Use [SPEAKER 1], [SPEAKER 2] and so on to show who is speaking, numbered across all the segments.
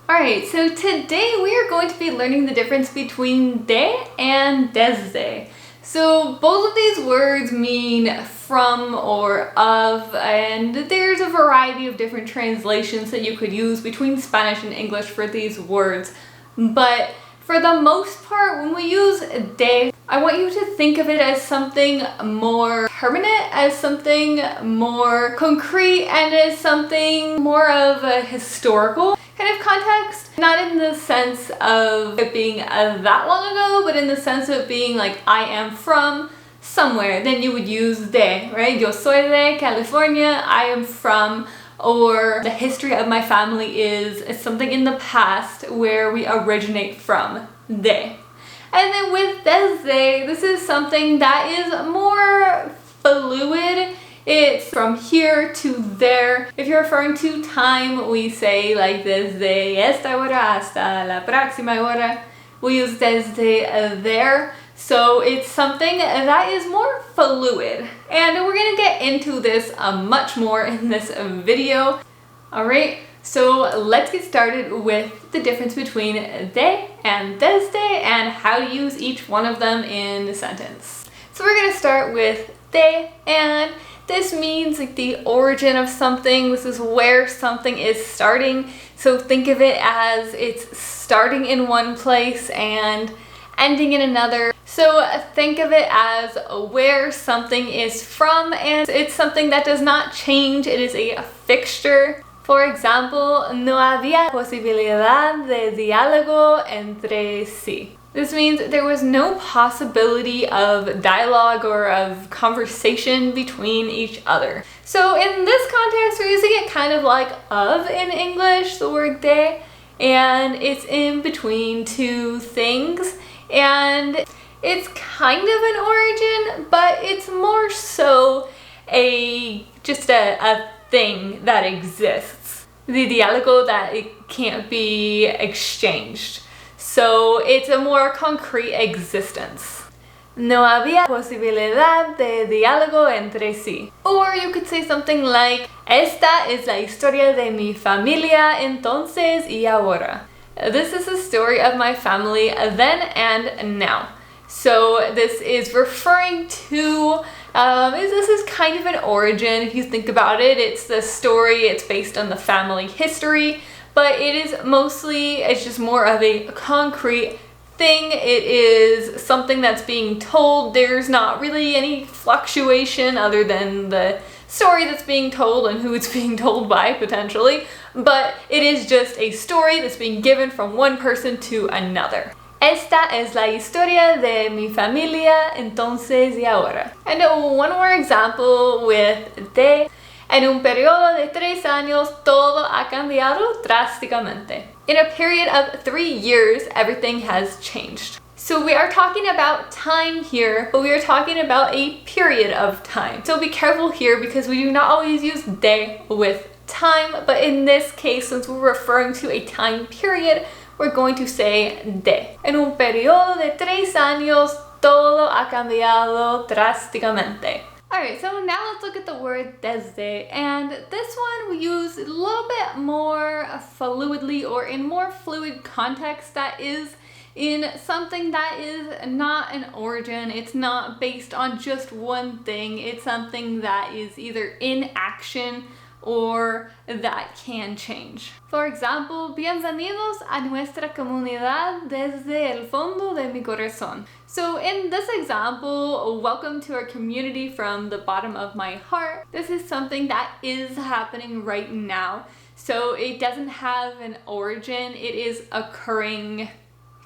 [SPEAKER 1] Alright, so today we are going to be learning the difference between de and desde. So both of these words mean from or of, and there's a variety of different translations that you could use between Spanish and English for these words. But for the most part, when we use de, I want you to think of it as something more permanent, as something more concrete, and as something more of a historical kind of context. Not in the sense of it being that long ago, but in the sense of it being like, I am from somewhere. Then you would use de, right? Yo soy de California, I am from, or the history of my family is something in the past where we originate from, de. And then with desde, this is something that is more fluid. It's from here to there. If you're referring to time, we say like desde esta hora hasta la próxima hora. We use desde there. So it's something that is more fluid. And we're gonna get into this much more in this video. Alright, so let's get started with the difference between de and desde and how to use each one of them in a sentence. So we're gonna start with de, and this means like the origin of something. This is where something is starting. So think of it as it's starting in one place and ending in another. So think of it as where something is from, and it's something that does not change. It is a fixture. For example, no había posibilidad de diálogo entre sí. This means there was no possibility of dialogue or of conversation between each other. So in this context, we're using it kind of like of in English, the word de, and it's in between two things. And it's kind of an origin, but it's more so just a thing that exists. The diálogo that it can't be exchanged. So it's a more concrete existence. No había posibilidad de diálogo entre sí. Or you could say something like, esta es la historia de mi familia entonces y ahora. This is the story of my family then and now. So this is referring to, this is kind of an origin. If you think about it, it's the story, it's based on the family history, but it is mostly, it's just more of a concrete thing. It is something that's being told. There's not really any fluctuation other than the story that's being told and who it's being told by, potentially, but it is just a story that's being given from one person to another. Esta es la historia de mi familia entonces y ahora. And one more example with de. En un periodo de 3 años, todo ha cambiado drásticamente. In a period of 3 years, everything has changed. So we are talking about time here, but we are talking about a period of time. So be careful here because we do not always use de with time, but in this case, since we're referring to a time period, we're going to say de. En un periodo de 3 años, todo ha cambiado drásticamente. Alright, so now let's look at the word desde, and this one we use a little bit more fluidly, or in more fluid context, that is in something that is not an origin. It's not based on just one thing. It's something that is either in action or that can change. For example, Bienvenidos a nuestra comunidad desde el fondo de mi corazón. So in this example, welcome to our community from the bottom of my heart. This is something that is happening right now. So it doesn't have an origin. It is occurring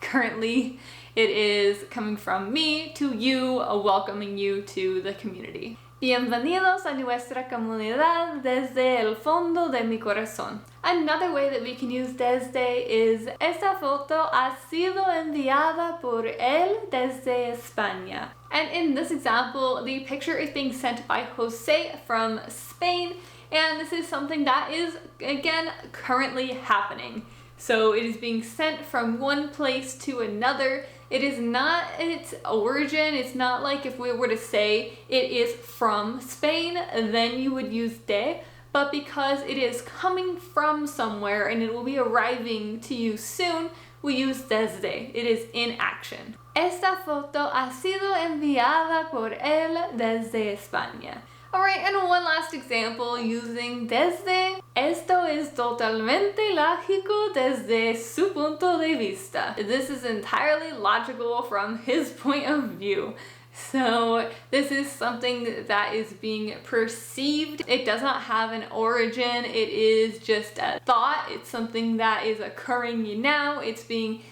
[SPEAKER 1] currently. It is coming from me to you, welcoming you to the community. Bienvenidos a nuestra comunidad desde el fondo de mi corazón. Another way that we can use desde is, esta foto ha sido enviada por él desde España. And in this example, the picture is being sent by Jose from Spain, and this is something that is, again, currently happening. So it is being sent from one place to another. It is not its origin. It's not like if we were to say it is from Spain, then you would use de, but because it is coming from somewhere and it will be arriving to you soon, we use desde. It is in action. Esta foto ha sido enviada por él desde España. Alright, and one last example using desde. Esto es totalmente lógico desde su punto de vista. This is entirely logical from his point of view. So this is something that is being perceived. It does not have an origin. It is just a thought. It's something that is occurring now. It's being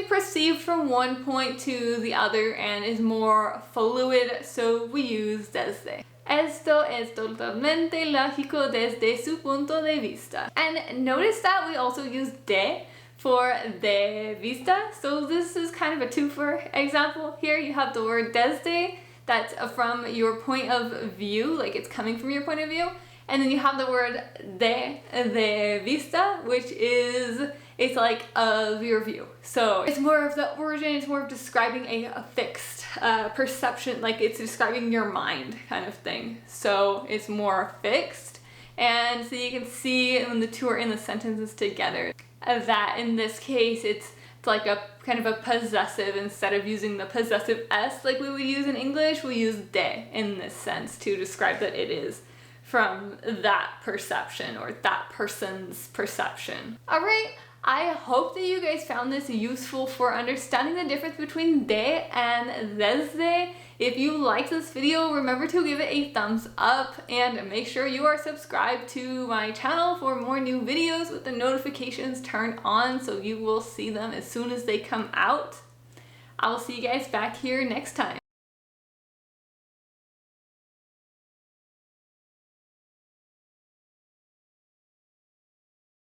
[SPEAKER 1] perceived from one point to the other and is more fluid, so we use desde. Esto es totalmente lógico desde su punto de vista. And notice that we also use de for de vista. So this is kind of a twofer example. Here you have the word desde, that's from your point of view, like it's coming from your point of view. And then you have the word de vista, which is, it's like of your view. So it's more of the origin, it's more of describing a fixed perception, like it's describing your mind kind of thing. So it's more fixed. And so you can see when the two are in the sentences together, that in this case it's like a kind of a possessive. Instead of using the possessive s like we would use in English, we use de in this sense to describe that it is from that perception or that person's perception. Alright, I hope that you guys found this useful for understanding the difference between de and desde. If you liked this video, remember to give it a thumbs up and make sure you are subscribed to my channel for more new videos with the notifications turned on so you will see them as soon as they come out. I will see you guys back here next time.